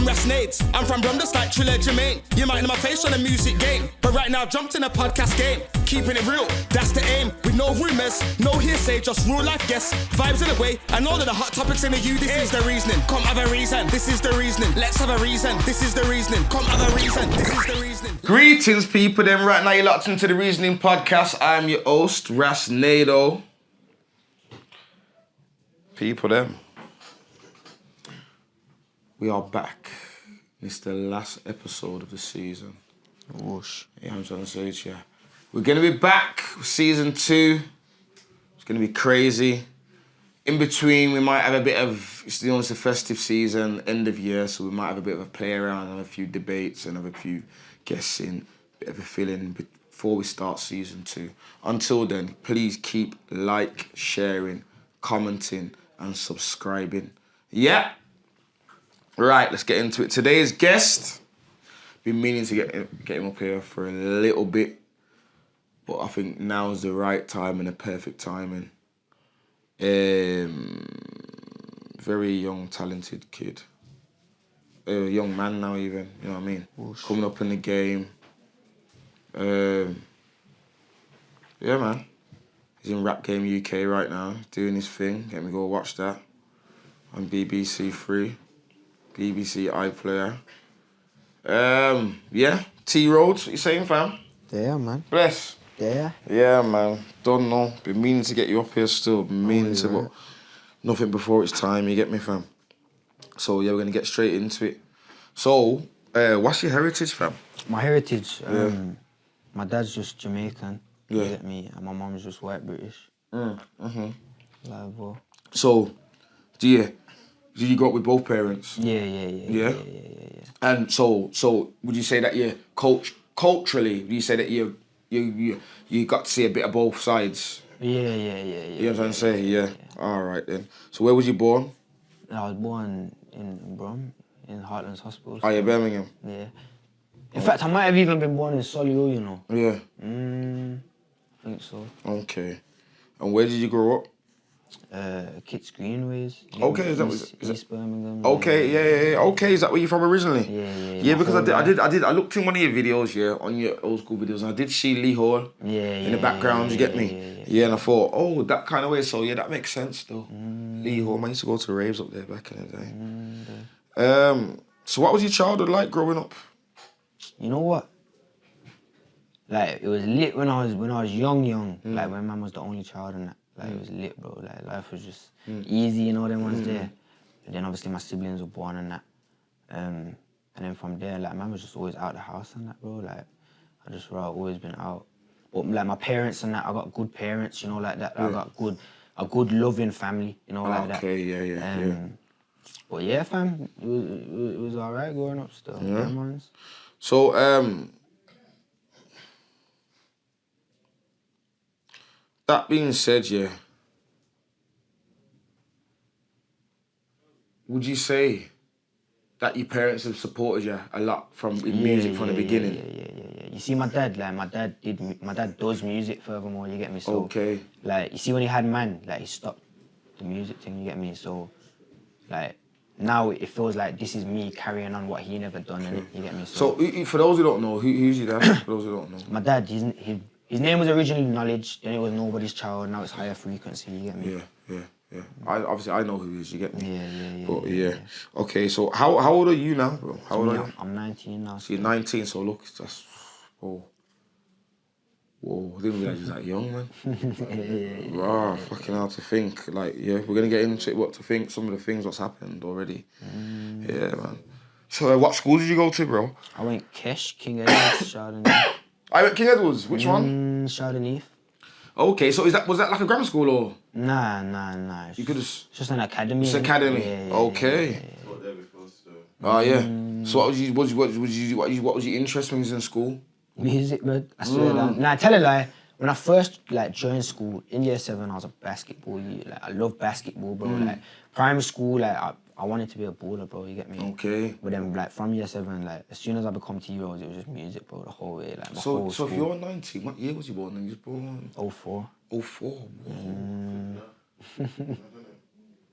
I'm Rasnades. I'm from Bromdus like Triller Jermaine. You might know my face on the music game, but right now I've jumped in a podcast game. Keeping it real, that's the aim. With no rumours, no hearsay, just real life guests. Vibes in a way, and all of the hot topics in the U. This is the reasoning. Come have a reason. This is the reasoning. Let's have a reason. This is the reasoning. Come have a reason. This is the reasoning. Greetings, people. Then right now you're locked into the Reasoning Podcast. I'm your host, Rasnado. People, them. We are back. It's the last episode of the season. Whoosh. Yeah, I'm trying to say it, yeah. We're going to be back with season 2. It's going to be crazy. In between, we might have a bit of, it's the festive season, end of year, so we might have a bit of a play around and a few debates and have a few guests in, bit of a feeling before we start season 2. Until then, please keep sharing, commenting and subscribing. Yeah. Right, let's get into it. Today's guest, been meaning to get him up here for a little bit, but I think now is the right time and the perfect timing. Very young, talented kid. Young man now even, you know what I mean? Whoosh. Coming up in the game. Yeah, man. He's in Rap Game UK right now, doing his thing. Get me go watch that on BBC 3, BBC iPlayer. Yeah, T Roadz, what you saying, fam? Yeah, man. Bless. Yeah. Yeah, man. Don't know. Been meaning to get you up here still. Been meaning to, but nothing before it's time, you get me, fam? So, yeah, we're going to get straight into it. So, what's your heritage, fam? My heritage? My dad's just Jamaican, you get me? And my mom's just white British. So, do you grow up with both parents? Yeah. And so would you say that you culturally, would you say that you got to see a bit of both sides? Yeah. You know what I'm trying to say? Yeah. All right then. So where was you born? I was born in Brum, in Heartlands Hospital. Oh, yeah, Birmingham? Yeah. In fact, I might have even been born in Solihull, you know. Yeah. I think so. Okay. And where did you grow up? Kitts Greenways. Okay, is that East Birmingham. Okay, yeah. Okay, is that where you're from originally? Yeah. Yeah, because I looked in one of your videos, yeah, on your old school videos, and I did see Lee Hall in the background. You get me? Yeah, and I thought, oh, that kind of way. So yeah, that makes sense though. Lee Hall, I used to go to raves up there back in the day. So what was your childhood like growing up? You know what? Like it was lit when I was young. Like when mum was the only child and that. Like it was lit, bro. Like life was just easy, you know, them ones there. And then obviously my siblings were born and that. And then from there, like mum was just always out the house and that, bro. Like I just always been out. But like my parents and that, I got good parents, you know, like that. I got a good loving family, you know, like that. Okay, yeah. But yeah, fam, it was alright growing up still. Yeah. Yeah, So that being said, yeah, would you say that your parents have supported you a lot in music from the beginning? Yeah. You see, my dad does music furthermore, you get me? So, okay. Like, you see when he had Man, like, he stopped the music thing, you get me? So, like, now it feels like this is me carrying on what he never done, innit? You get me? So for those who don't know, who's your dad? For those who don't know. My dad, his name was originally Knowledge, then it was Nobody's Child, now it's Higher Frequency, you get me? Yeah. I know who he is, you get me? Yeah. But yeah. Okay, so how old are you now, bro? How old are you? I'm 19 now. So you're 19, so look, that's... Whoa, I didn't realize you was that young, man. Wow, fucking hard to think. Like, yeah, we're going to get into it, what to think, some of the things what's happened already. Yeah, man. So what school did you go to, bro? I went Kesh, King Edward's, Chardonnay. I went King Edward's, which one? Chardonnay. Okay, so was that like a grammar school or? Nah. You could have... It's just an academy. It's an academy. Yeah, okay. I was there before, so... Oh, yeah. So what was your interest when you was in school? Music, man. I swear down. Nah, I tell a lie. When I first joined school in year 7, I was a basketball youth. Like I love basketball, bro. Like primary school, like I wanted to be a baller, bro. You get me? Okay. But then like from year 7, like as soon as I become T-Roads, it was just music, bro. The whole way, like my so whole school. If you're 19, what year was you born? You was born 04. 04. Whoa.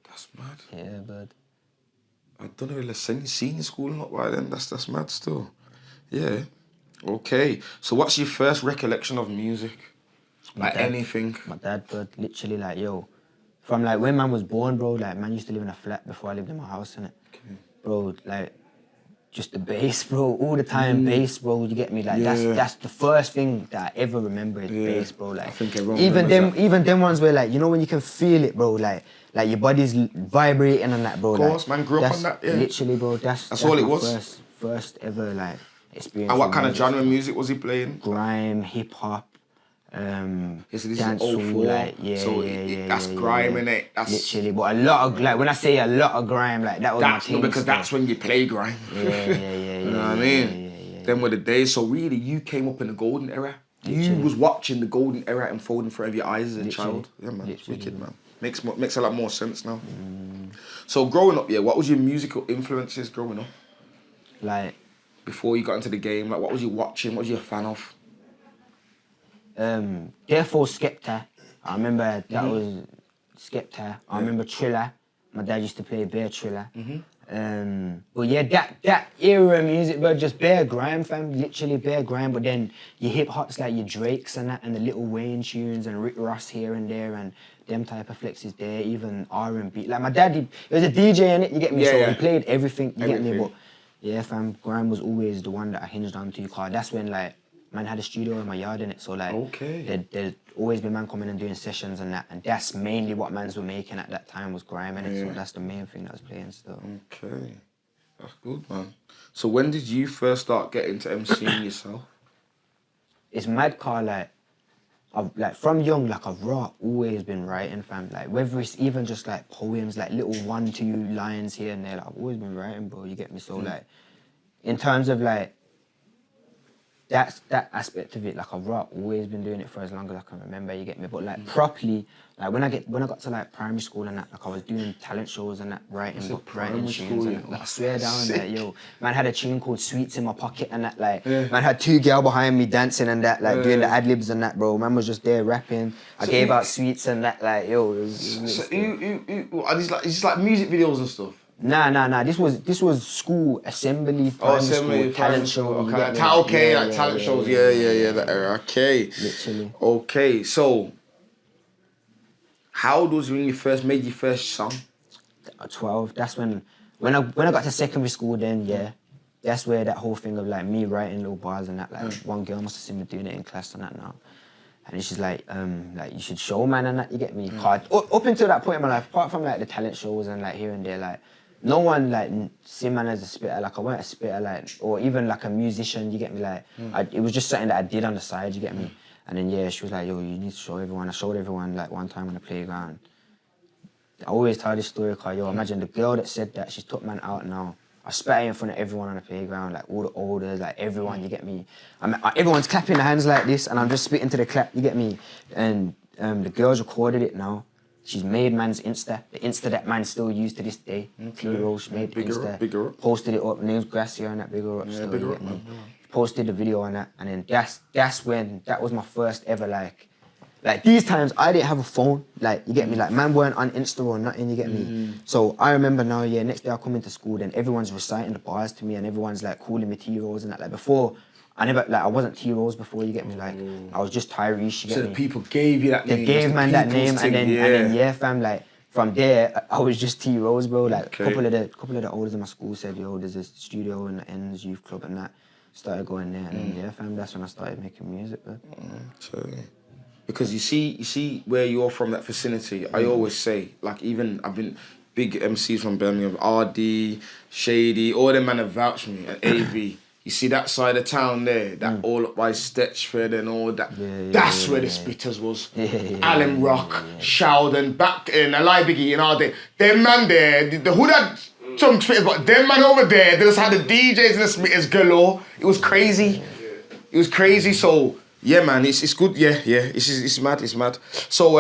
That's mad. Yeah, bud. I've done a senior school not by then. That's mad still. Yeah. Okay. So what's your first recollection of music? Like anything? My dad, bro, literally like, yo, from like when man was born, bro, like man used to live in a flat before I lived in my house, innit? Okay. Bro, like, just the bass, bro, all the time, bass, bro, you get me? Like, that's the first thing that I ever remember is bass, bro. Like, I think everyone even them ones where, like, you know when you can feel it, bro, like your body's vibrating and that, bro. Of course, like, man, grew up on that, yeah. Literally, bro, that's all it my was. First ever, like, experience. And what kind of genre music was he playing? Grime, hip-hop. This is dance 04, like, that's grime, innit? That's literally, but a lot of, like, when I say a lot of grime, like, that was my thing. Because that's when you play grime. Yeah. You know what I mean? Them were the days. So really, you came up in the golden era. You was watching the golden era unfold in front of your eyes as a child. Yeah, man, it's wicked, man. Makes a lot more sense now. So growing up, what was your musical influences growing up? Like, before you got into the game, like, what was you watching? What was you a fan of? Therefore Skepta. I remember that was Skepta. I remember Triller. My dad used to play bare Triller. But yeah, that era of music, bro, just bare grime, fam. Literally bare grime. But then your hip hops like your Drakes and that, and the Lil Wayne tunes and Rick Ross here and there, and them type of flexes there. Even R&B. Like my dad, he was a DJ in it. You get me? So he played everything. You get me? But yeah, fam, grime was always the one that I hinged on to. Cause that's when like. Man had a studio in my yard in it, so like there'd always be man coming and doing sessions and that, and that's mainly what mans were making at that time was grime in it, so that's the main thing that was playing still. Okay, that's good, man. So when did you first start getting to MCing yourself? It's mad, car like I've from young, like I've always been writing, fam. Like whether it's even just like poems, like little 1-2 lines here and there, like I've always been writing, bro. You get me? So like in terms of like. That aspect of it, like I've always been doing it for as long as I can remember, you get me? But like properly, like when I got to like primary school and that, like I was doing talent shows and that, writing tunes and that. Like, I swear down that, yo, man had a tune called Sweets in my pocket and that, like, man had 2 girls behind me dancing and that, like doing the ad-libs and that, bro. Man was just there rapping. I gave out sweets and that, like, yo. Are these like music videos and stuff? Nah. This was school assembly, school, talent show. Okay, talent shows. Yeah. That era. Okay. Literally. Okay, so how old was you when you first made your first song? 12. That's when I got to secondary school. Then that's where that whole thing of like me writing little bars and that. Like one girl must have seen me doing it in class and that now. And she's like you should show man and that. You get me? Up until that point in my life, apart from like the talent shows and like here and there, like. No one like see man as a spitter, like I weren't a spitter, like, or even like a musician, you get me, like, it was just something that I did on the side, you get me? And then she was like, yo, you need to show everyone. I showed everyone like one time on the playground. I always tell this story, cause yo, imagine the girl that said that, she took man out now. I spat it in front of everyone on the playground, like all the elders, like everyone, you get me? Everyone's clapping their hands like this and I'm just spitting to the clap, you get me? And the girls recorded it now. She's made man's Insta, the Insta that man still use to this day. T-Rose made Insta, bigger up. Posted it up, name's Gracia and that, bigger up still, bigger up, posted the video on that, and then that's when, that was my first ever like these times I didn't have a phone, like, you get me, like man weren't on Insta or nothing, you get me? So I remember now, next day I come into school, then everyone's reciting the bars to me and everyone's like calling me T-Rose and that, like before, I wasn't T-Rose before, you get me? Like, I was just Tyrese, you get me? So the people gave you that name? They gave man that name, and then fam, like, from there, I was just T-Rose, bro. Like, a couple of the elders in my school said, yo, there's a studio in the Ends Youth Club and that. Started going there, and then, fam, that's when I started making music, bro. Totally. Because you see where you're from, that vicinity, I always say, like, even, I've been big MCs from Birmingham, RD, Shady, all them man have vouched for me, and AV. You see that side of town there, that all up by Stetchford and all that. That's where the spitters was. Allen Rock, Sheldon, back in Ali Biggie and all that. Them man there, the who that some spitters, but them man over there, they just had the DJs and the spitters galore. It was crazy. It was crazy. So yeah, man, it's good. Yeah, it's mad. So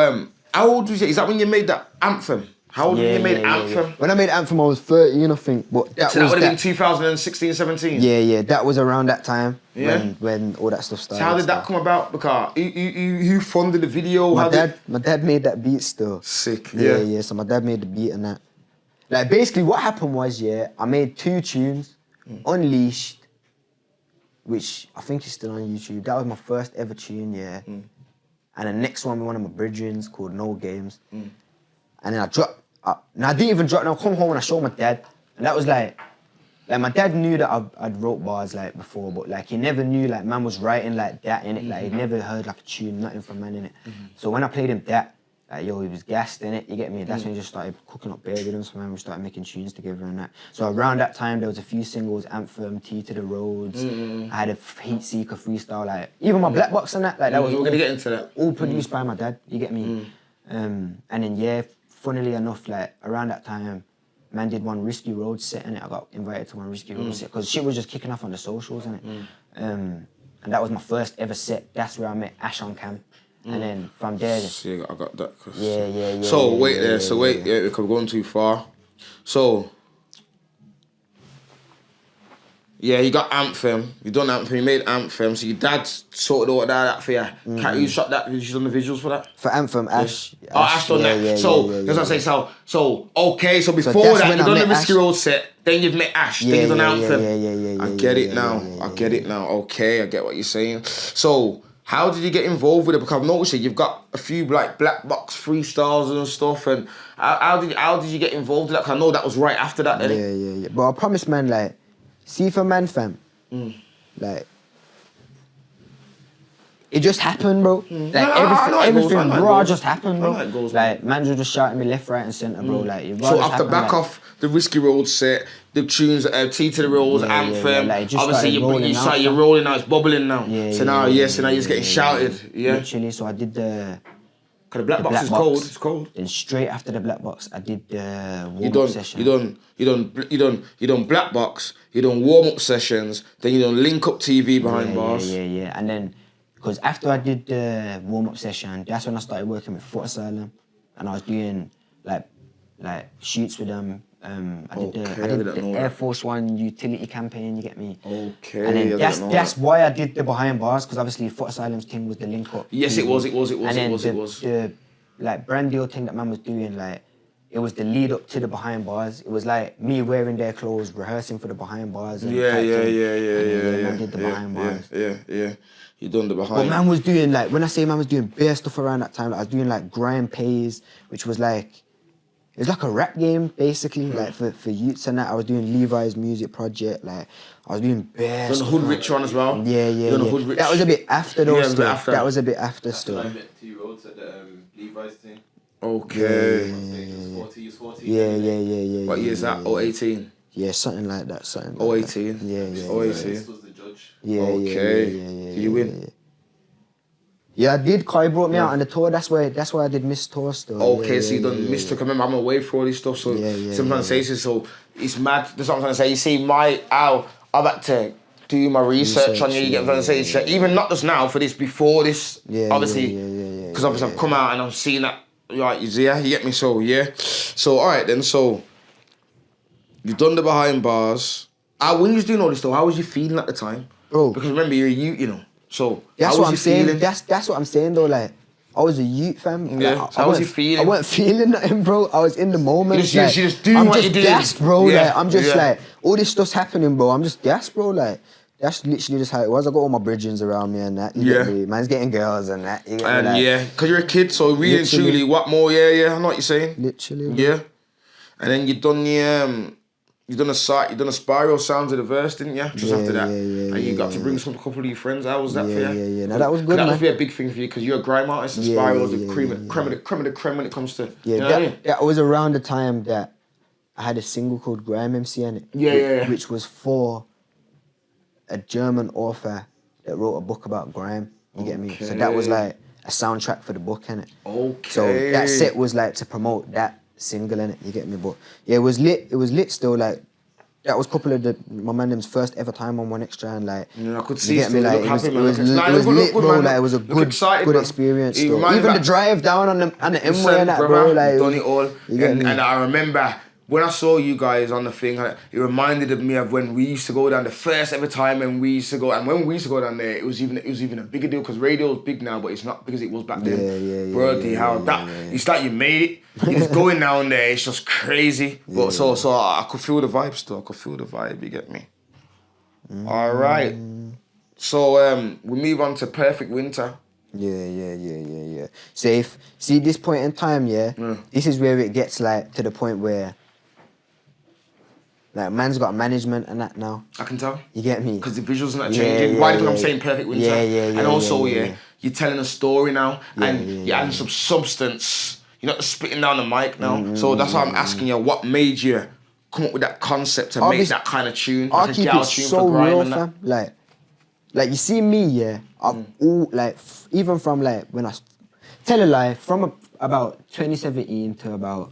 how old was you? Is that when you made that anthem? How old when you made Anthem? When I made Anthem, I was 13, I think. But that would have been 2016, 17? Yeah, that was around that time when all that stuff started. So how did that come about? Because who funded the video? My dad made that beat still. Sick. Yeah, so my dad made the beat and that. Like basically what happened was, yeah, I made 2 tunes, Unleashed, which I think is still on YouTube. That was my first ever tune, yeah. And the next one with one of my brethrens called No Games. And then I dropped, and I didn't even drop, and I come home and I showed my dad. And that was like my dad knew that I'd wrote bars like before, but like he never knew like man was writing like that in it. Like he never heard like a tune, nothing from man in it. So when I played him that, like yo, he was gassed in it, you get me? That's when he just started cooking up bare rhythms for man. We started making tunes together and that. So around that time, there was a few singles, Anthem, T to the Roads. I had a Heat Seeker freestyle, like even my Black Box and that, like that was We're all, gonna get into that. all produced by my dad, you get me? And then yeah, funnily enough, like around that time, man did one Risky Road set in it. I got invited to one Risky Road set because shit was just kicking off on the socials in it. And that was my first ever set. That's where I met Ash on cam. And then from there, See, I got that. yeah. So wait there. So wait, yeah, because we're going too far. So yeah, you got Anthem. You done Anthem. You made Anthem. So your dad sorted all that for you. You shot that. You done the visuals for that. For Anthem, Ash. Ash done that. Yeah, So yeah, that's what I say. So okay. So before that's that, when you I done the met Risky Ash. Road set. Then you've met Ash. Then you done Anthem. Yeah. I get it now. I get it now. Okay, I get what you're saying. So how did you get involved with it? Because I've noticed you've got a few like Black Box freestyles and stuff. And how did you get involved with that? Because I know that was right after that. Yeah. But I promise, man, like, see for man, fam, like, it just happened, bro. Like everything raw just happened, bro. Like man was just shouting me left, right, and centre, bro. Like it so after back off the Risky Road set, the tunes, T to the Roads, Anthem. Like, obviously you're rolling now. It's bubbling now. So now you're just getting shouted. Yeah. Literally, so I did the. Cause the Black Box is cold. It's cold. Then straight after the Black Box, I did the warm-up session. You done Black Box. You done warm-up sessions. Then you done Link Up TV behind bars. Yeah. And then, because after I did the warm-up session, that's when I started working with Foot Asylum, and I was doing like shoots with them. I did the Air Force One utility campaign. You get me? Okay. And then that's why I did the behind bars, because obviously Foot Asylum's thing was the link up. Yes, it was. And then the like brand deal thing that man was doing, like it was the lead up to the behind bars. It was like me wearing their clothes, rehearsing for the behind bars. And Yeah. Man did the behind bars. Yeah. You done the behind. But man was doing like, when I say man was doing bare stuff around that time, like I was doing like Grind Pays, which was like, it was like a rap game, basically, like for youths and that. I was doing Levi's music project, like I was doing bare Done the Hood Rich one as well. Yeah. That was a bit after though. That was a bit after still. I met T Roadz at the Levi's thing. Okay. He was 14. Yeah. What year is that? 018? Yeah, something like that. 018? Yeah. 018. This was the judge. Yeah. Did you win? Yeah, I did. Kai brought me out on the tour. That's why I did Miss Tour still. Okay, so you done Miss Tour. Remember, I'm away for all this stuff, so sometimes I say so it's mad. That's what I'm trying to say. You see, I've had to do my research on you. You get what I'm trying to say? Even not just now, for this, before this, obviously, because obviously I've come out and I've seen that. Right, you get me? So yeah. So all right then. So you've done the behind bars. When you was doing all this stuff, how was you feeling at the time? Bro, because remember you're a youth, you know. So that's how what I'm was you saying. feeling? That's what I'm saying though. Like I was a youth, fam. Yeah. Like, So how was you feeling? I wasn't feeling nothing, bro. I was in the moment. You're just doing what you're doing. I'm just gassed, bro. Yeah. Like I'm just like all this stuff's happening, bro. I'm just gassed, bro. Like that's literally just how it was. I got all my bridgings around me and that. You get me? Man's getting girls and that. You get me? Like, yeah, because you're a kid, so really and truly, what more? Yeah, I know what you're saying. Literally. Bro. Yeah, and then you done a Spiral Sounds of the Verse, didn't you? Just after that, and you got to bring a couple of your friends. How was that for you? Yeah. Now that was good, That man. must be a big thing for you because you're a grime artist, and Spiral is the creme of the creme when it comes to. Yeah, you know what I mean? that was around the time that I had a single called Grime MC in it. Yeah. Which was for a German author that wrote a book about grime. You get me? So that was like a soundtrack for the book, innit? Okay. So that set was like to promote that single, innit? You get me? But yeah, it was lit still. Like that was a couple of my man's first ever time on One Extra, and like I could see. You get me? Like it was lit, bro. Like it was a good experience. Still. Even the drive down on the M-way and that, bro. Like done it all. You get me? And I remember when I saw you guys on the thing, it reminded me of when we used to go down the first ever time when we used to go, and when we used to go down there, it was even a bigger deal because radio is big now, but it's not because it was back then. It's like you made it. You just going down there, it's just crazy. But so I could feel the vibe still. I could feel the vibe. You get me? All right. So we move on to Perfect Winter. Yeah. Safe. See, this point in time, this is where it gets like to the point where like man's got management and that now. I can tell. You get me? Because the visuals are not changing. Why do you think I'm saying Perfect Winter? And also, you're telling a story now and you're adding some substance. You're not just spitting down the mic now. So that's why I'm asking you, what made you come up with that concept to make that kind of tune? I'll like keep a gal it tune so for grime real, and that? fam. Like you see me, I've all like even from like when I tell a lie from about 2017 to about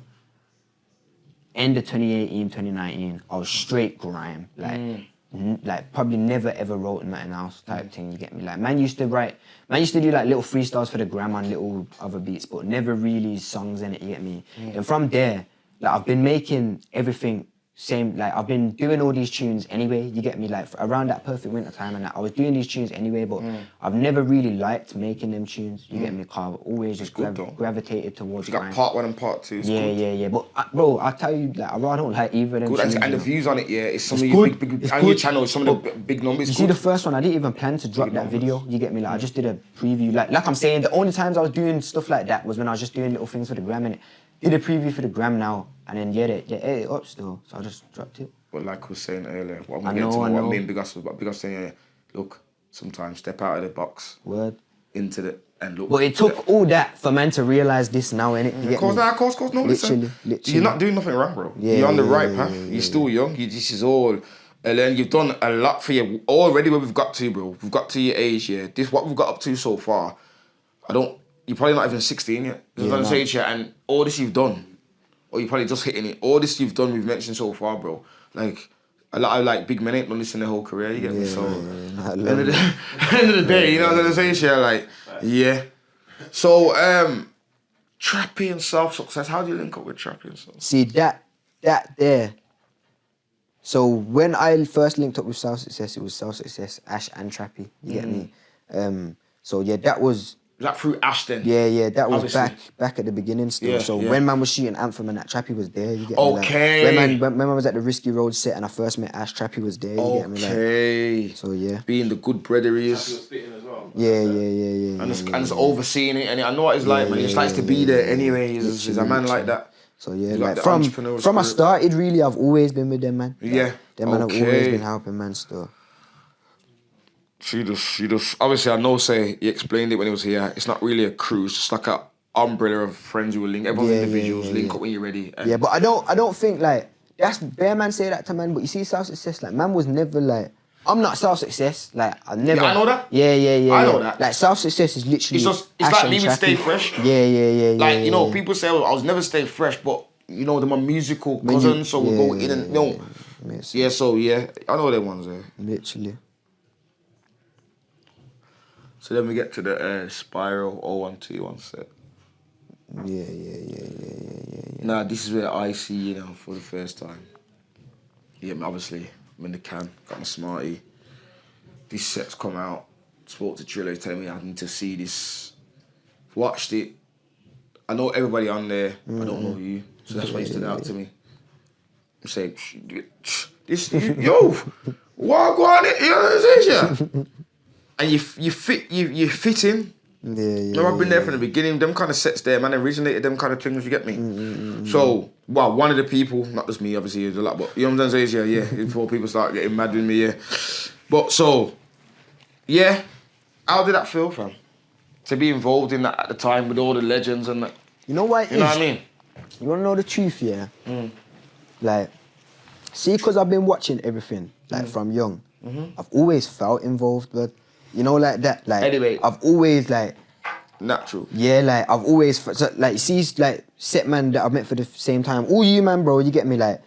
end of 2018, 2019, I was straight grime, like probably never ever wrote nothing else type thing. You get me? Like man used to do like little freestyles for the gram and little other beats, but never really songs in it. You get me? And from there, like I've been making everything. Same, like I've been doing all these tunes anyway, you get me, like around that Perfect Winter time and that, I was doing these tunes anyway, but I've never really liked making them tunes, you get me, I've always just gravitated towards You got part 1 and part 2, Yeah, but bro, I tell you, like, I don't like either of them tunes. And the views on it, it's some of it's your good. big on your channel, some of the big numbers. You see the first one, I didn't even plan to drop that video, you get me, like I just did a preview, like I'm saying, the only times I was doing stuff like that was when I was just doing little things for the gram, and did a preview for the gram now, and then they ate it up still, so I just dropped it. But like I was saying earlier, what I'm getting to know, what I mean, big us saying, look, sometimes step out of the box. Word. Into the, and look. But it took all that for man to realise this now, innit? Of course, no, listen. Literally. You're not doing nothing wrong, bro. You're on the right path. You're still young. This is all. And then you've done a lot for you already where we've got to, bro. We've got to your age, This, what we've got up to so far, you're probably not even 16 yet. And all this you've done, or you're probably just hitting it, all this you've done, we've mentioned so far, bro. Like, a lot of like big men ain't done this in their whole career, you get me? So, at the end of the day, you know what I'm saying? So, Trappy and Self-Success, how do you link up with Trappy and Self? See, that there. So, when I first linked up with Self-Success, it was Self-Success, Ash and Trappy, you get me? So, that was... Was that through Ash then? Yeah, that was Obviously. back at the beginning still. When man was shooting Anthem and that, Trappy was there, you get me? Okay. Like, when man was at the Risky Road set and I first met Ash, Trappy was there, you get me? Like, so yeah. Being the good brother he is. Trappy was spitting as well. Yeah. And just overseeing it, and I know what it's like, man. He just likes to be there anyway. He's a man like that. So yeah, like from I started, really, I've always been with them, man. Yeah. Them man have always been helping, man, still. She does. Obviously, I know, he explained it when he was here. It's not really a crew. It's just like an umbrella of friends who will link. Everyone's individuals. Link up when you're ready. Yeah, but I don't think, like, that's bare man say that to man, but you see Self-Success, like, man was never, like, I'm not Self-Success, like, I never... Yeah, I know that. Yeah. I know that. Like, Self-Success is literally... It's like me with Stay Fresh. Yeah. Like, you know, people say, I was never Stay Fresh, but, you know, they're my musical cousins, so we go in and, you know... I know them ones there. Literally. So then we get to the Spiral 0121 set. Yeah. Nah, this is where I see you now for the first time. Yeah, obviously, I'm in the can, got my Smartie. These sets come out, spoke to Trillo, telling me I need to see this. Watched it. I know everybody on there, I don't know you, so that's why it stood out to me. I'm saying, yo, what go on it? You know what I'm saying? And you fit in. Yeah. I've been there from the beginning. Them kind of sets there, man, originated them kind of things, you get me? So, one of the people, not just me, obviously, there's a lot, but you know what I'm saying? Yeah. Before people start getting mad with me, But so, how did that feel, fam? To be involved in that at the time with all the legends and that. You know what it is? You know what I mean? You want to know the truth, yeah? Like, see, because I've been watching everything, like, from young, I've always felt involved, but you know, like that. Like, anyway, I've always like natural. Yeah, like I've always so, like see like set man that I've met for the same time. All you man, bro, you get me? Like,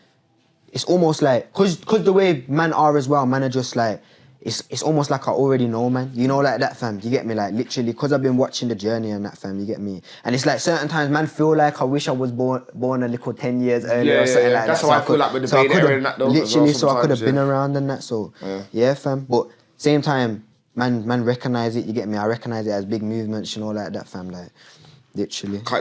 it's almost like cause the way man are as well. Man are just like it's almost like I already know, man. You know, like that, fam. You get me? Like literally, because I've been watching the journey and that, fam. You get me? And it's like certain times, man, feel like I wish I was born a little 10 years earlier or something like That's that. how I feel like with the Vader era and that though. Literally, so I could have been around and that. So yeah, fam. But same time, man, recognize it. You get me? I recognize it as big movements, you know, like that, fam. Like literally. I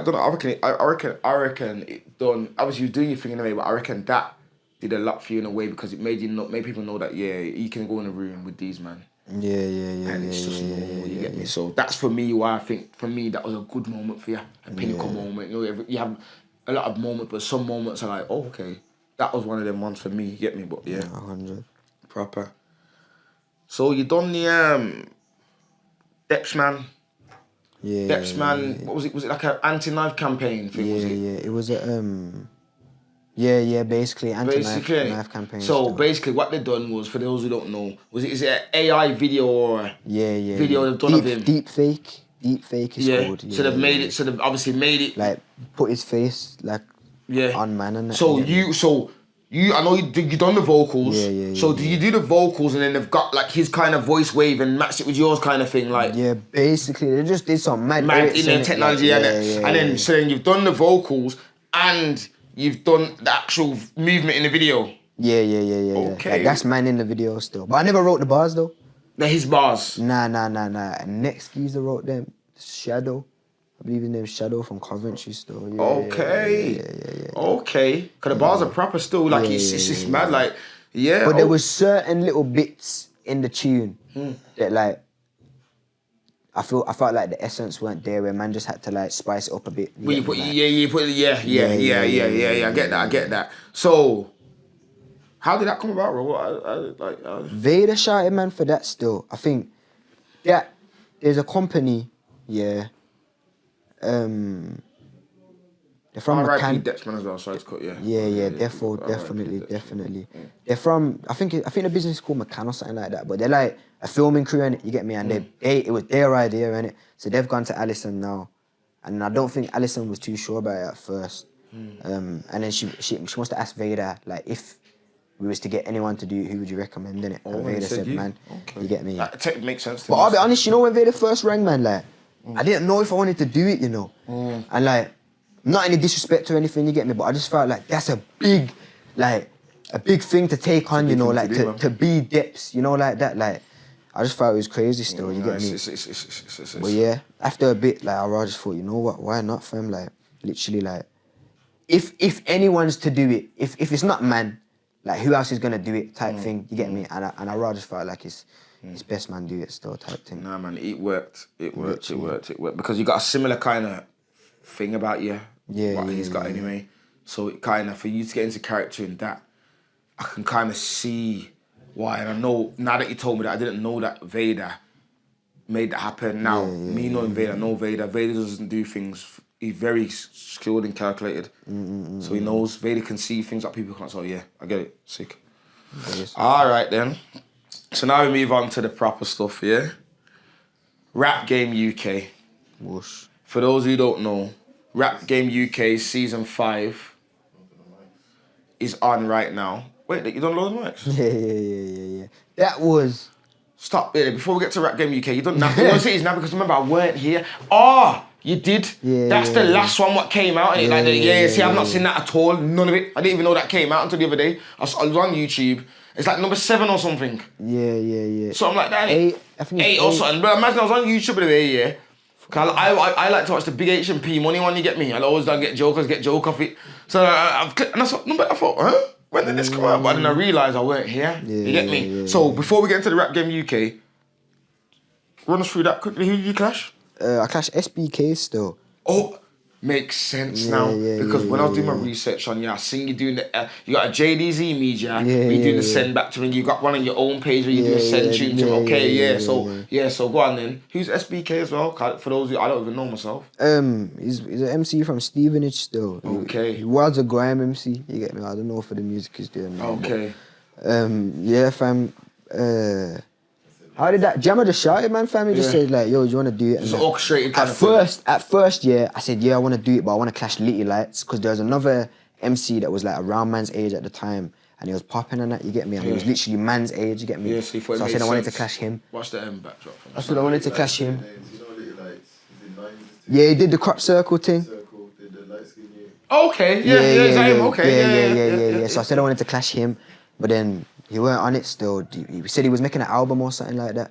reckon it done. Obviously, you was doing your thing in a way, but I reckon that did a lot for you in a way because it made people know that you can go in a room with these man. Yeah. And it's just normal, you get me? So that's for me why I think, for me, that was a good moment for you. A pinnacle moment. You know, you have a lot of moments, but some moments are like, oh, okay. That was one of them ones for me, you get me? But yeah. 100. Proper. So you done the Depsman. Yeah. Depsman, what was it? Was it like an anti-knife campaign thing, was it? Yeah. It was a, basically anti-knife campaign. So stuff. basically what they done was, for those who don't know, is it an AI video or video they've done of him? Deepfake is called. So they've obviously made it like put his face like on man and that. So I know you done the vocals. So do you do the vocals and then they've got like his kind of voice wave and matched it with yours kind of thing, like? Yeah, basically they just did some mad in their technology, like, and then so then you've done the vocals and you've done the actual movement in the video. Yeah. Okay. Like, that's man in the video still. But I never wrote the bars though. They're his bars. Nah. Next geezer wrote them. Shadow. I believe his name's Shadow from Coventry still. Yeah, Okay. Okay. Because the bars are proper still. Like, it's just mad. Like, yeah. But there was certain little bits in the tune that, like, I felt like the essence weren't there, where man just had to like spice it up a bit. I get that. So, how did that come about, bro? Vader shouted, man, for that still. I think that there's a company, they're from R.I.P. Depsman as well, sorry to cut you. Definitely. They're from, I think the business is called McCann or something like that, but they're like a filming crew, innit, you get me? And it was their idea, innit? So they've gone to Alison now. And I don't think Alison was too sure about it at first. And then she wants to ask Vader, like, if we was to get anyone to do it, who would you recommend, innit? And Vader said, man, you get me? That makes sense to me. But I'll be honest, you know when Vader first rang, man, like, I didn't know if I wanted to do it, you know? And like, not any disrespect or anything, you get me? But I just felt like that's a big thing to take on, you know, like to be Deps, you know, like that. Like, I just thought it was crazy still, you get me? But yeah, after a bit, like, I just thought, you know what, why not, fam? Like, literally, like, if anyone's to do it, if it's not man, like, who else is gonna do it type thing, you get me? And I just felt like it's best man do it still type thing. Nah, man, it worked. It worked. Because you got a similar kind of thing about you. What he's got anyway. So it kind of, for you to get into character in that, I can kind of see why. And I know, now that you told me that, I didn't know that Vader made that happen. Now, me knowing Vader, I know Vader doesn't do things, he's very skilled and calculated. So he knows, Vader can see things that people can't. So yeah, I get it. Sick. All right then. So now we move on to the proper stuff, yeah? Rap Game UK. Whoosh. For those who don't know, Rap Game UK Season 5 is on right now. Wait, you done loads of mics? Yeah. That was... Stop there. Before we get to Rap Game UK, you done now. You want to say it's now because remember I weren't here. Oh, you did? That's the last one what came out. See, I've not seen that at all. None of it. I didn't even know that came out until the other day. I was on YouTube. It's like number 7 or something. Yeah. Something like that. 8, I think 8 or something. But imagine I was on YouTube the day, yeah. Cause I like to watch the big H&P money one, you get me? I'll always get joke off it. So I've clicked, and I thought, huh? When did this come out? But then I realised I weren't here. You get me? So before we get into the Rap Game UK, run us through that quickly. Who did you clash? I clashed SBK still. Oh, makes sense now. Because when I was doing my research on you, I seen you doing the, you got a JDZ media, you doing the send back to me, you got one on your own page where you do a send tune to me. So go on then. Who's SBK as well? For those who I don't even know myself. He's an MC from Stevenage still. Okay. He was a grime MC, you get me? I don't know for the music he's doing now. Okay. But, fam. How did that? Jammer just shouted, man, fam. He just said, like, yo, do you want to do it? It's orchestrated kind of thing. At first, I said, yeah, I want to do it, but I want to clash Litty Lights, because there was another MC that was like around man's age at the time, and he was popping and that, you get me? And he was literally man's age, you get me? Yeah, so you thought it I made said I wanted to sense. clash him. Watch the backdrop. I said I wanted to clash him. You know Little Lights? Is it 9? Yeah, he did the crop circle thing. Circle, did the light skin you? Okay, yeah, is that him? Okay, yeah. So I said I wanted to clash him, but then he weren't on it still. He said he was making an album or something like that.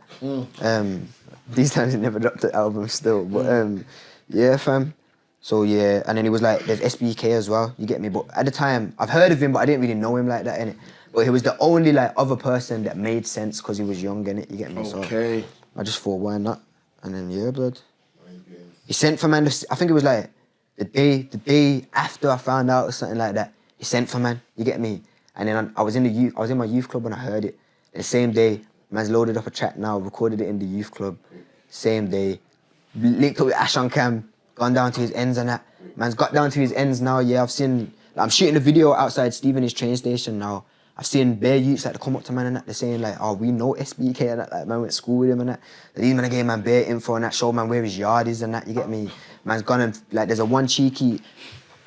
These times he never dropped an album still, but yeah, fam. So yeah, and then he was like, there's SBK as well, you get me? But at the time, I've heard of him, but I didn't really know him like that, innit? But he was the only like other person that made sense because he was young, innit? You get me? Okay. So I just thought, why not? And then yeah, blood. He sent for man. I think it was like the day after I found out or something like that. He sent for man. You get me? And then I was in my youth club when I heard it. The same day, man's loaded up a track now, recorded it in the youth club. Same day, linked up with Ash on cam, gone down to his ends and that. Man's got down to his ends now. Yeah, I'm shooting a video outside Stevenage train station now. I've seen bare youths like to come up to man and that, they're saying like, oh, we know SBK and that, like man went to school with him and that. These man gave man bare info and that, show man where his yard is and that, you get me? Man's gone and like there's a one cheeky,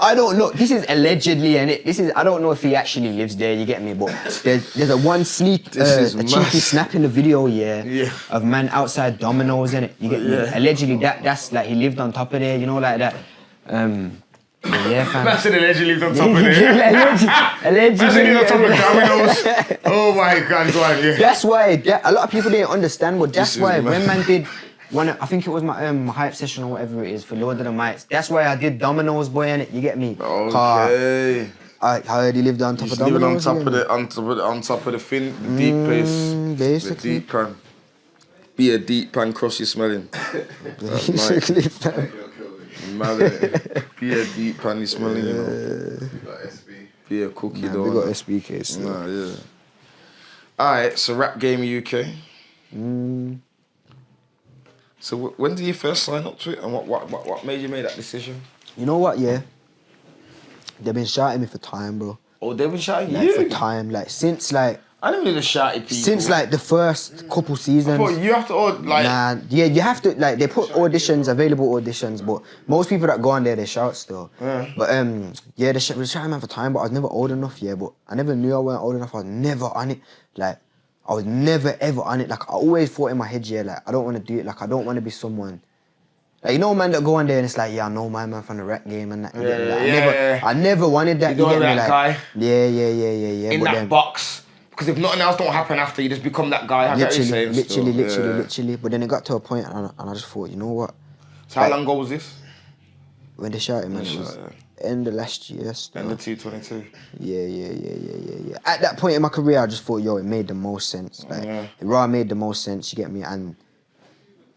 I don't know, this is allegedly and I don't know if he actually lives there, you get me? But there's a one sneak, a cheeky snap in the video, yeah, of man outside Domino's in it, you get me? Allegedly that's like he lived on top of there, you know, like that. Yeah, fam. That's an allegedly lived on top of it. Allegedly. That's lived on top of Domino's. Oh my God, go on, yeah. That's why a lot of people didn't understand, but that's why when man did I think it was my hype session or whatever it is for Lord of the Mics. That's why I did Domino's boy in it. You get me? Okay. I heard he lived on top of Domino's. On top of the fin, the deep place. Basically. The deep pan. Be a deep pan cross you smelling. Basically, fam. Be a deep pan you smelling, you know. Be a cookie Man, though. we got SBK still. Nah, yeah. Alright, so Rap Game UK. So when did you first sign up to it, and what made you make that decision? You know what, yeah? They've been shouting me for time, bro. Oh, they've been shouting like, you? For time, like since like... I never knew the shouty people. Since like the first couple seasons. I thought you have to like... Nah, yeah, you have to, like they put auditions, available auditions, but most people that go on there, they shout still. Yeah. But yeah, they was shouting me for time, but I was never old enough, yeah, but I never knew I weren't old enough, I was never on it. Like, I was never ever on it. Like, I always thought in my head, yeah, like, I don't want to do it, like, I don't want to be someone... Like, you know man that go on there and it's like, yeah, I know my man from the rap game and that. I never wanted that. You don't want that guy? Yeah. In but that box. Because if nothing else don't happen after, you just become that guy. Literally. But then it got to a point and I just thought, you know what? So how long ago was this? When they shouted, man, it was end of last year. Still. End of 2022. Yeah. At that point in my career, I just thought, yo, it made the most sense. Like, it raw made the most sense, you get me? And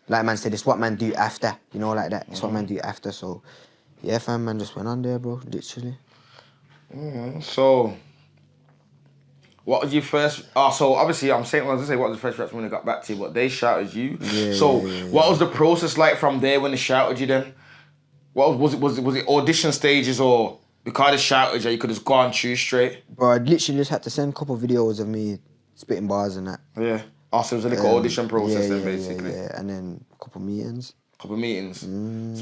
like man said, it's what man do after, you know, like that. It's what man do after, so yeah, fam, man just went on there, bro, literally. So, what was your first... Oh, so obviously, I'm saying, I was going to say, what was the first reaction when they got back to you, but they shouted you. What was the process like from there when they shouted you then? What was it audition stages, or because they shouted you, you could just go and choose straight? Bro, I literally just had to send a couple of videos of me spitting bars and that. Yeah. Oh, so it was a little audition process then, basically. Yeah, and then a couple of meetings. So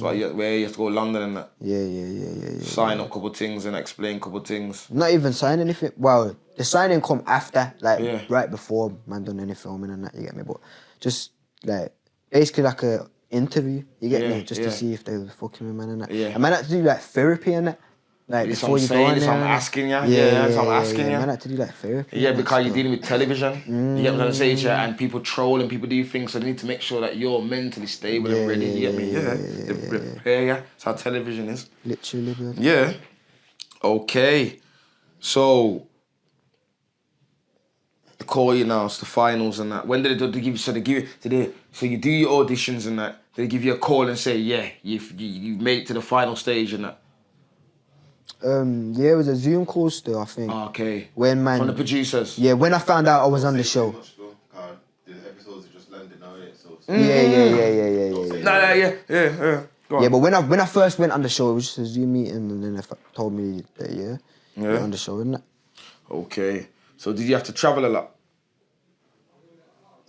like where you have to go to London and that? Yeah. Sign up a couple of things and explain a couple of things. Not even sign anything. Well, the signing come after, like right before man done any filming and that, you get me? But just like, basically like a interview, you get me? Just to see if they were fucking with man and that. Yeah. And man had to do like therapy and that. Like before you go on there. I'm asking you. Yeah, I'm asking you. Man had to do like therapy. Yeah, because you're dealing with television. You get what I'm saying? And people troll and people do things, so they need to make sure that you're mentally stable and ready. You get me? They prepare you. That's how television is. Literally, bro. Yeah. Okay. So, they call you now, it's the finals and that. When did they give you, so you do your auditions and that, they give you a call and say, yeah, you made it to the final stage and that? Yeah, it was a Zoom call still, I think. Okay. When man... From the producers? Yeah, when I found out I was on the show. The episodes are just landing now, so... Yeah. Go on. Yeah, but when I first went on the show, it was just a Zoom meeting, and then they told me that, you're on the show, isn't it? Okay. So did you have to travel a lot?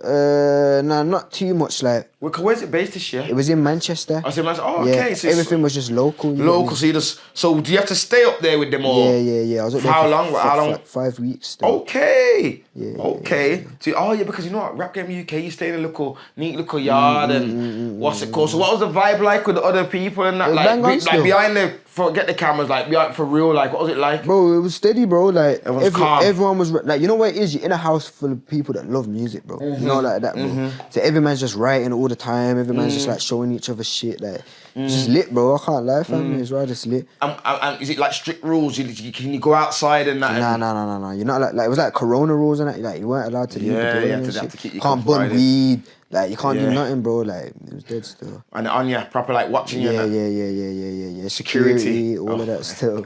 Nah, not too much. Like Where's it based this year? it was in Manchester. I said, oh, Yeah, okay. So everything was just local. you get local. me? So, so do you have to stay up there with them all? Yeah. I was up For there how for long? How long? 5 weeks. Still. Okay. Yeah, Okay. So, because you know what, Rap Game UK, you stay in a neat little yard and what's it called? So what was the vibe like with the other people and that? It was Like, bang on like still. behind the, forget the cameras, like behind for real, like what was it like? Bro, it was steady, bro. Like Everyone's calm. everyone was like, you know what it is? You're in a house full of people that love music, bro. You know, like that, bro. So every man's just writing all the time. Every man's just like showing each other shit. Like it's just lit, bro. I can't lie, fam. It's right, just lit. And is it like strict rules? Can you go outside and that? Nah. You're not like it was like Corona rules and that. Like you weren't allowed to leave the building and have shit. to keep your Can't burn confined. weed. Like you can't Yeah. do nothing, bro. Like it was dead still. And on you, proper like watching you. Yeah. and that. Security, all of that still.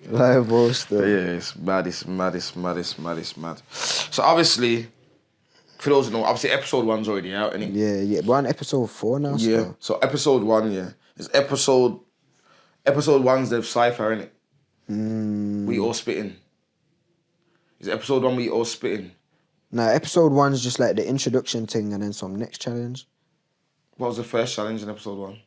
Like, bro, still. Yeah, it's mad. So obviously, for those who know, obviously episode 1's already out, innit? Yeah. We're on episode 4 now. Yeah. Still. So episode 1, it's episode 1's the cypher, innit? We all spitting. Is episode 1 we all spitting? Nah, episode 1 is just like the introduction thing and then some next challenge. What was the first challenge in episode 1?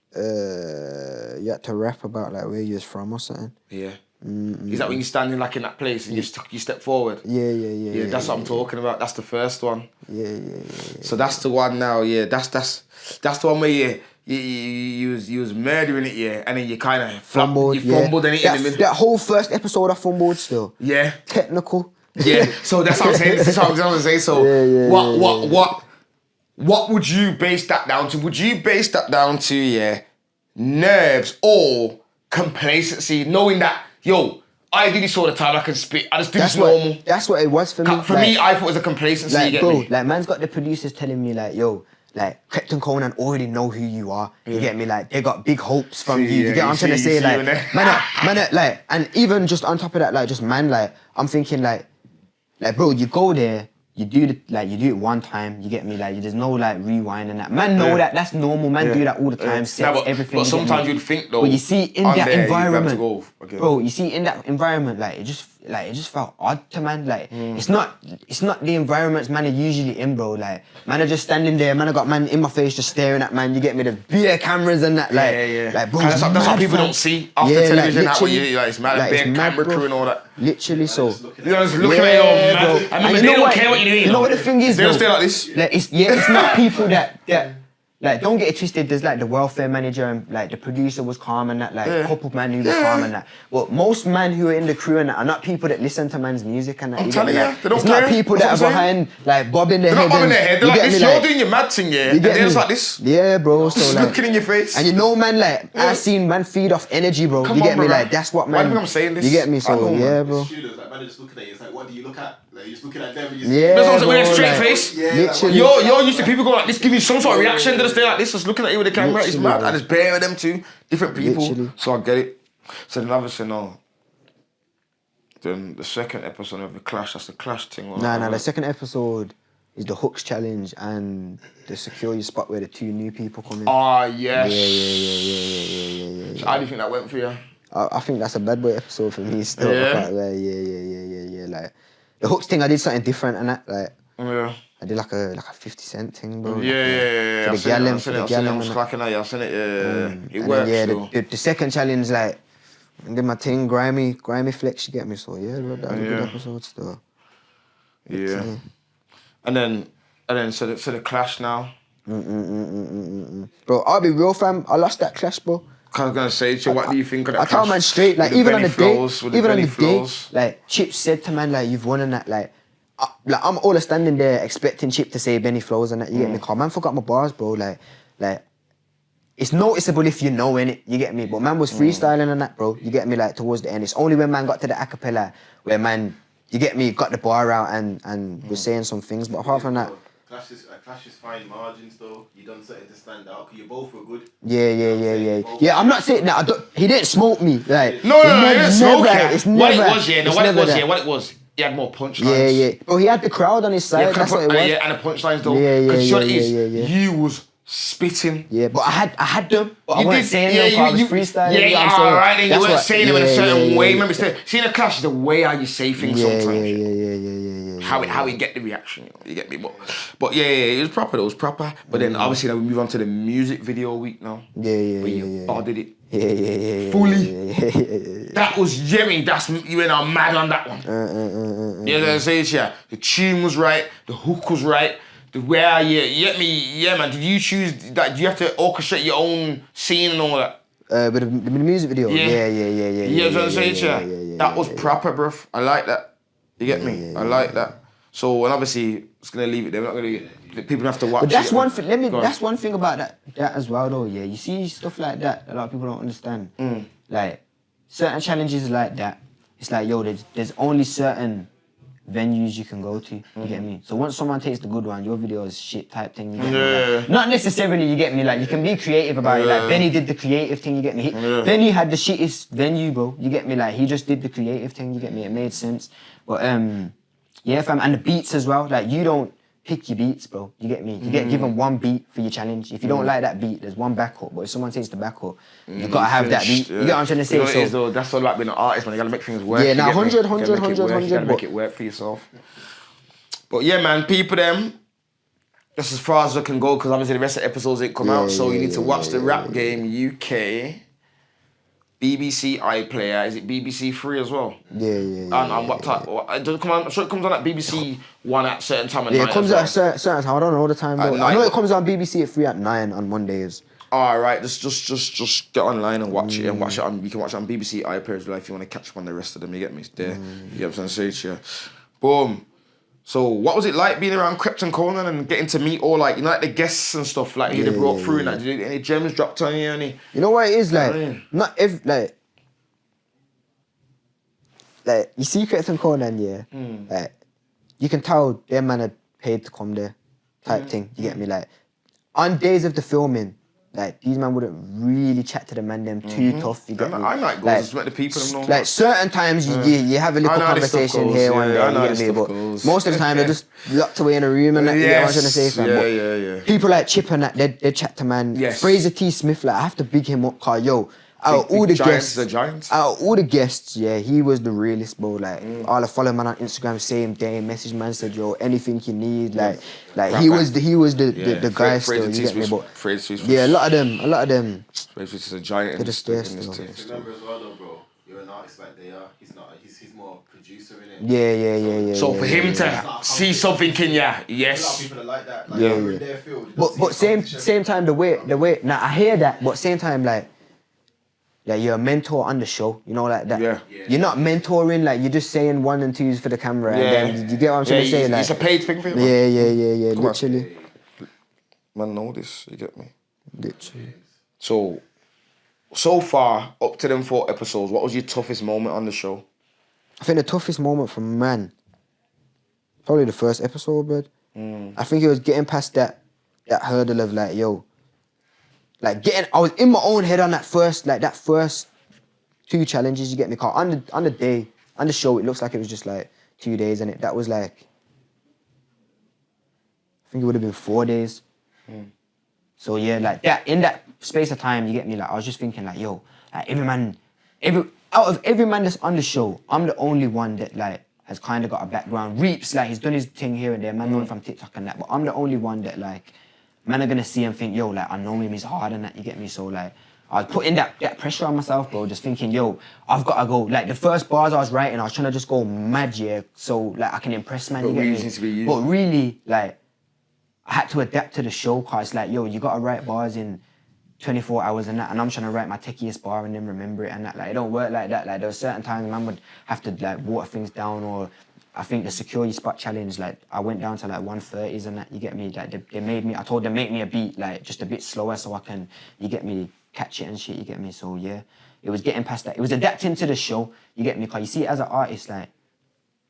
You had to rap about like where you was from or something. Yeah. Is that when you're standing like in that place and you step forward? Yeah. That's what I'm talking about. That's the first one. Yeah. So that's the one now. Yeah, that's the one where you was murdering it. Yeah, and then you kind of Fumbled. You fumbled and it in the middle. That whole first episode I fumbled still. Yeah. Technical. Yeah. So that's what I'm saying. This is what I'm trying to say. So what would you base that down to? Would you base that down to nerves or complacency, knowing that I do this all the time. I can spit. I just do this normal. That's what it was for me. For me, I thought it was a complacency. Like, you get bro, me? like man's got the producers telling me like, like Captain Conan already know who you are. You get me? Like they got big hopes from you. You get what I'm trying to say? Like man, like, and even just on top of that, like just man, like I'm thinking like bro, you go there. You do it one time, you get me? Like, there's no, like, rewind and that. Man know that, that's normal. Man do that all the time, sets, everything. But sometimes you'd think, though, but you see, in that environment, bro, you see, in that environment, like, it just felt odd to man. Like, it's not the environments man are usually in, bro. Like, man are just standing there, man, I got man in my face just staring at man, you get me? The beer cameras and that, like, like, bro, that's what people don't see after television, like, it's mad, like, big camera crew and all that. Literally, so. You're just looking at your man. I mean, they don't care what you're doing. You know what the thing is, they don't stay like this. Like, it's not people that like, don't get it twisted. There's like the welfare manager and like the producer was calm and that, like couple man who was calm and that. But most men who are in the crew and that are not people that listen to man's music and that. I'm telling you, they don't it's care. not people that are behind like bobbing their head. They're not bobbing their head. They're like this. You're doing your mad thing, You get they're just me? like this. Yeah, bro. So Just like, looking in your face. and you know, man, like I seen man feed off energy, bro. Come You on, get me? bro. Like that's what man. Why do you think I'm saying this? You get me? I So know, yeah, man. bro. Students, like, man, are just looking at you. It's like, what do you look at? Like, you're just looking at them. And you Yeah, That's what I'm saying, with a bro, straight like, face. Yeah, literally. You're used to people going like this, give you some sort of reaction. They just stay like this, just looking at you with the camera. It's Literally, mad. bro. And it's bare of them too, different people. Literally. So I get it. So then obviously then the second episode of the Clash, that's the Clash thing. Nah, the second episode is the hooks challenge and the secure your spot where the 2 new people come in. Ah, yes. Yeah. So how do you think that went for you? I think that's a bad boy episode for me still. Yeah? Yeah. Like the hooks thing, I did something different and that. Like Yeah. I did like a 50 Cent thing, bro. Yeah. For the gallon, for the gallon. I'm slacking out. I've seen it. It And works. then, though. the second challenge, like, I did my thing, grimy flex, you get me? So yeah, bro, that was a good episode still. Yeah. And then so the Clash now. Bro, I'll be real, fam. I lost that clash, bro. I was gonna say to you, what do you think of that I tell Clash? man straight, like With even on the Benny day, flows? like Chip said to man, like you've won and that, like I'm all standing there expecting Chip to say Benny flows and that. You get me? Cause man forgot my bars, bro. Like it's noticeable if you know in it. You get me? But man was freestyling and that, bro. You get me? Like towards the end, it's only when man got to the acapella where man, you get me, got the bar out and was saying some things. But apart from that. Clash is fine margins though. You done something to stand out. Cause you both were good. Yeah. Yeah, I'm not saying that. He didn't smoke me. Like No, he didn't smoke you. It's never. What it was. He had more punchlines. Yeah. Bro, he had the crowd on his side. That's what it was. Yeah, and the punchlines though. Yeah. Because you know what it is? You was spitting. Yeah, but I had them, but I You wasn't did- saying yeah, them 'cause I was you- freestyling. Yeah, you know what I'm all saying? right, then you That's weren't what- saying them in a yeah, certain yeah, way. yeah. Remember, seeing a clash, the way how you say things sometimes. Yeah. How we get the reaction, you get me? But yeah, it was proper. It was proper. But then obviously now we move on to the music video week now. Yeah. Where you bodied it. Yeah. Fully. Yeah. That was Jimmy. That's you went on mad on that one. You know what I'm saying? Yeah. The tune was right. The hook was right. The where you get me? Yeah, man. Did you choose that? Do you have to orchestrate your own scene and all that? With the music video. Yeah. You know what I'm saying? Yeah. That was proper, bruv. I like that. You get me? I like that. So, and obviously, it's gonna leave it there. We're not gonna. People have to watch. But that's it. one thing. That's one thing about that as well, though. Yeah, you see stuff like that. A lot of people don't understand. Like certain challenges like that. It's like, yo, there's only certain venues you can go to. You get me? So once someone takes the good one, your video is shit type thing. You get me? Like, not necessarily. You get me? Like you can be creative about it. Like Benny did the creative thing. You get me? Benny had the shittest venue, bro. You get me? Like he just did the creative thing. You get me? It made sense. But yeah, fam, and the beats as well. Like you don't pick your beats, bro. You get me? You get given one beat for your challenge. If you don't like that beat, there's one back hook. But if someone takes the back hook, you gotta have that beat. You get what I'm trying to say? You know what it is, though? That's all about being an artist, man. You gotta make things work. Yeah, now you get me? 100. You gotta make it work for yourself. But yeah, man, people them. That's as far as I can go because obviously the rest of the episodes ain't come out. So you need to watch the Rap Game UK. BBC iPlayer, is it BBC 3 as well? Yeah. And what time? Does it come on? I'm sure it comes on at BBC 1 at certain time at Yeah, night. it comes as out well. at certain time. I don't know the time. Though. I night. know it comes on BBC at 3 at 9 on Mondays. All right, just get online and watch it. And watch it on. You can watch it on BBC iPlayer as well if you want to catch up on the rest of them. You get me? It's there. You get what I'm saying? Yeah. Boom. So what was it like being around Krypton Conan and getting to meet all like like the guests and stuff like they brought through and that? Did any gems dropped on you? Any? You know what it is like? Yeah. Not every like you see Krypton Conan, yeah. Like you can tell their man are paid to come there, type thing. You get me? Like on days of the filming, like these man wouldn't really chat to the man them too tough. You get me? I like goals to let the people them know. Like certain times you have a little conversation here one day, you get me? But most of the time they're just locked away in a room and that, you get what I'm trying to say, fam? Yeah. People like Chip and that, they chat to man. Yes. Fraser T. Smith, like I have to big him up, cause yo, out of all the guests, out of all the guests, yeah, he was the realest, bro. Like all I follow man on Instagram, same day, message man said, yo, anything you need, like he was the guy still. You get me? But yeah, a lot of them. Fraser is a giant in this there thing. Remember as well, though, bro. You're an artist like they are. He's not. He's more a producer in it. Yeah. So for him to see something in ya, A lot of yes. people are like that. Like they're in their field. But same time the way. Now I hear that, but same time like you're a mentor on the show, you know, like that. Yeah. You're not mentoring, like you're just saying 1 and 2s for the camera, and then you get what I'm trying to say, like. It's a paid thing for him. Yeah, Come on. literally. Man, know this. You get me? Literally. So far, up to them 4 episodes, what was your toughest moment on the show? I think the toughest moment for man, probably the first episode, bud. I think it was getting past that hurdle of like, yo, like I was in my own head on that first 2 challenges, you get me? Cause on the show, it looks like it was just like 2 days, and that was like, I think it would have been 4 days. So yeah, like that, in that space of time, you get me? Like I was just thinking like, yo, like out of every man that's on the show, I'm the only one that like has kind of got a background. Reaps, like he's done his thing here and there, man, known from TikTok and that, but I'm the only one that like, man are gonna see and think, yo, like I know him, he's hard and that, you get me? So like, I was putting that pressure on myself, bro, just thinking, yo, I've gotta go. Like the first bars I was writing, I was trying to just go mad, yeah, so like I can impress man, you get me? But really, like, I had to adapt to the show, cause it's like, yo, you gotta write bars in 24 hours and that, and I'm trying to write my techiest bar and then remember it and that. Like it don't work like that. Like there were certain times man would have to like water things down, or I think the security spot challenge, like I went down to like 130s and that, you get me? Like they made me, I told them make me a beat like just a bit slower so I can, you get me, catch it and shit, you get me? So yeah, it was getting past that. It was adapting to the show, you get me? Cause you see as an artist, like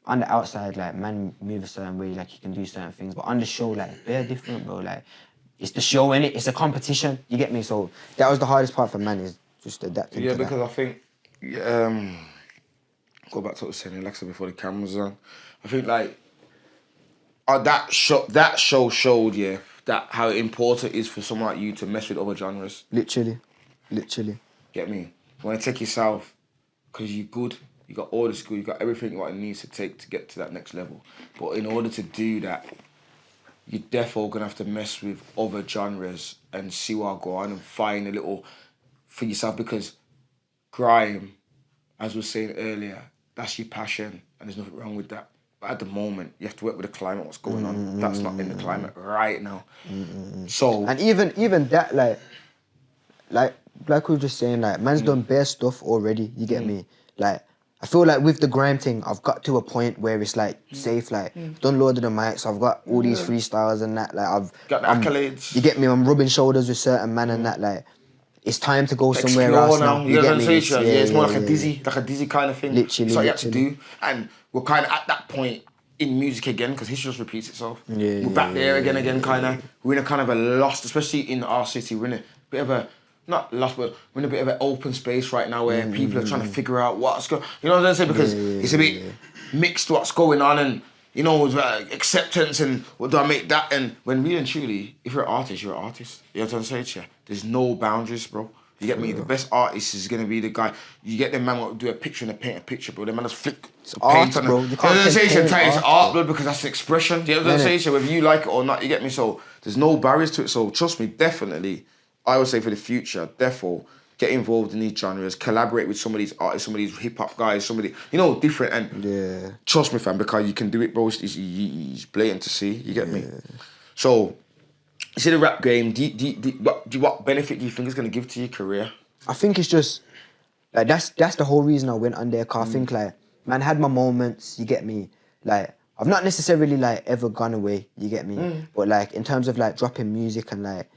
on the outside, like man move a certain way, like you can do certain things, but on the show, like they're different, bro. Like it's the show, innit? It's a competition, you get me? So that was the hardest part for man, is just adapting to because that. I think, go back to what I was saying, Alexa, before the cameras on. I think like, that show showed, yeah, that how important it is for someone like you to mess with other genres. Literally. Get me? You want to take yourself because you're good. You got all the skill. You got everything what it needs to take to get to that next level. But in order to do that, you're definitely gonna have to mess with other genres and see what go on and find a little for yourself because grime, as we were saying earlier, that's your passion and there's nothing wrong with that. But at the moment, you have to work with the climate, what's going on. That's not in the climate right now. So And even that, like we were just saying, like, man's done bare stuff already, you get me? Like, I feel like with the grime thing, I've got to a point where it's like safe, like, done load of the mics, I've got all these freestyles and that, like, I've got the accolades. You get me? I'm rubbing shoulders with certain man and that, like, it's time to go somewhere else now. You get me? It's more like yeah. a dizzy kind of thing. Literally, it's what you have to do. And we're kind of at that point in music again because history just repeats itself. We're back there again, kind of. We're in a kind of a lost, especially in our city, we're in a bit of a, not lost, but we're in a bit of an open space right now where people are trying to figure out what's going on. You know what I'm saying? Because it's a bit mixed what's going on and, you know, with acceptance and what do I make that? And when really and truly, if you're an artist, you're an artist. You know what I'm saying to you? There's no boundaries, bro. You get me? The best artist is going to be the guy. You get the man who do a picture and paint a picture, bro. The man just flick It's paint art, on bro. it. You can't It's art, bro, because that's an expression. You know what I'm saying? So whether you like it or not, you get me? So there's no barriers to it. So trust me, definitely, I would say for the future, therefore, get involved in these genres, collaborate with some of these artists, some of these hip-hop guys, somebody, you know, different. And trust me, fam, because you can do it, bro. It's blatant to see. You get me? So, you see the rap game, what benefit do you think it's going to give to your career? I think it's just, like, that's the whole reason I went on there, because I think, like, man, had my moments, you get me? Like, I've not necessarily, like, ever gone away, you get me? But, like, in terms of, like, dropping music and, like,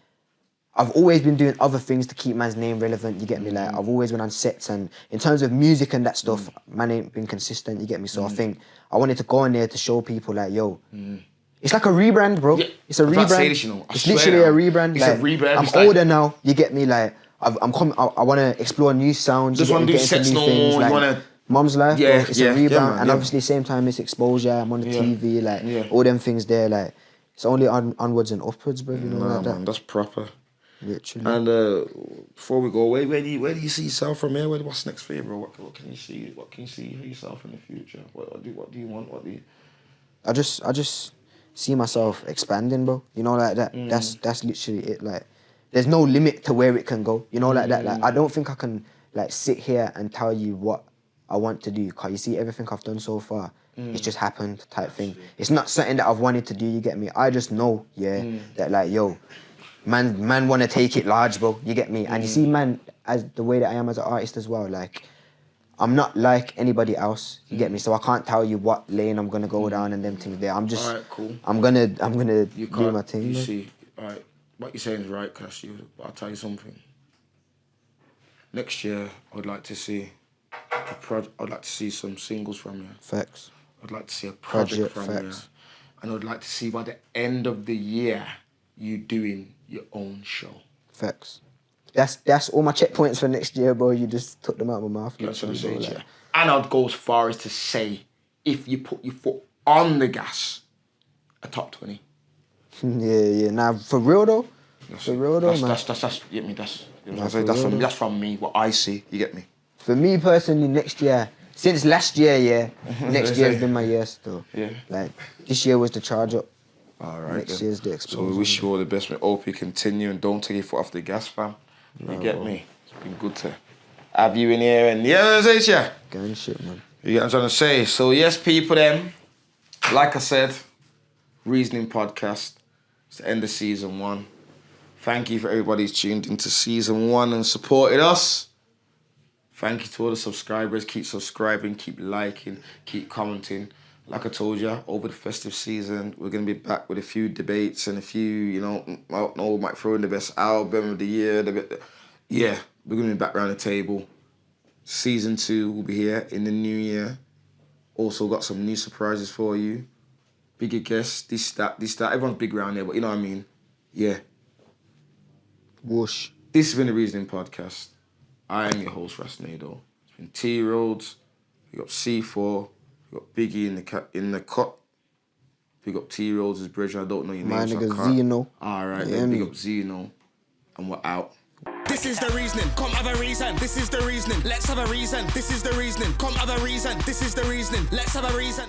I've always been doing other things to keep man's name relevant, you get me? Like, I've always been on sets, and in terms of music and that stuff, man ain't been consistent, you get me? So I think I wanted to go in there to show people, like, yo, it's like a rebrand, bro. Yeah, It's a I was about to say rebrand. this, you know. It's literally a rebrand. It's like, a rebrand. I'm It's like- older now, you get me? Like, I want to explore new sounds. Just you wanna get do into sets new no things, more, you like, wanna- Mom's Life, Yeah, bro. It's yeah, a rebound, yeah, man, and yeah. obviously same time it's exposure. I'm on the TV, like all them things there. Like it's only onwards and upwards, bro. You know, like that. Man, that's proper. Literally. And before we go, where do you see yourself from here? What's next for you, bro? What can you see? What can you see for yourself in the future? What do you want? What do you? I just see myself expanding, bro. You know, like that. That's literally it. Like, there's no limit to where it can go. You know, like that. Like, I don't think I can like sit here and tell you what I want to do. Cause you see, everything I've done so far, it's just happened type thing. It's not something that I've wanted to do. You get me? I just know, that like, yo, man, want to take it large, bro. You get me? And you see, man, as the way that I am as an artist as well, like, I'm not like anybody else. You get me? So I can't tell you what lane I'm gonna go down and them things there. I'm just, Alright, cool. I'm gonna do my thing. You bro. see, alright, what you're saying is right, Cash. I'll tell you something. Next year, I'd like to see I'd like to see some singles from you. Facts. I'd like to see a project from you. Facts. And I'd like to see by the end of the year, you doing your own show. Facts. That's all my checkpoints for next year, bro. You just took them out of my mouth. That's what I'm literally, saying, bro, yeah. And I'd go as far as to say, if you put your foot on the gas, a top 20. Yeah. Now, for real though, man. That's you get me. That's from me. What I see. You get me. For me personally, next year, since last year, next year has been my year still. Yeah. Like, this year was the charge up. All right. Next then. year's the So explosion. we wish you all the best. We hope you continue and don't take your foot off the gas, fam. You get me. It's been good to have you in here, and yeah. Gang shit, man. You get what I'm trying to say. So yes, people, then, like I said, Reasoning Podcast. It's the end of season 1. Thank you for everybody who's tuned into season 1 and supported us. Thank you to all the subscribers. Keep subscribing, keep liking, keep commenting. Like I told you, over the festive season, we're going to be back with a few debates and a few, I don't know, we might throw in the best album of the year. Yeah, we're going to be back around the table. Season 2 will be here in the new year. Also got some new surprises for you. Bigger guests, this, that. Everyone's big around here, but you know what I mean? Yeah. Whoosh. This has been the Reasoning Podcast. I am your host, Rasnado. It's been T Roadz. We got C4. We got Biggie in the cut. Big up T Roadz' bridge. I don't know your My name. so I nigga can't. Zeno. Alright, Yeah, then big me. up Zeno. And we're out. This is the reasoning, come have a reason. This is the reasoning, let's have a reason. This is the reasoning, come have a reason. This is the reasoning, let's have a reason.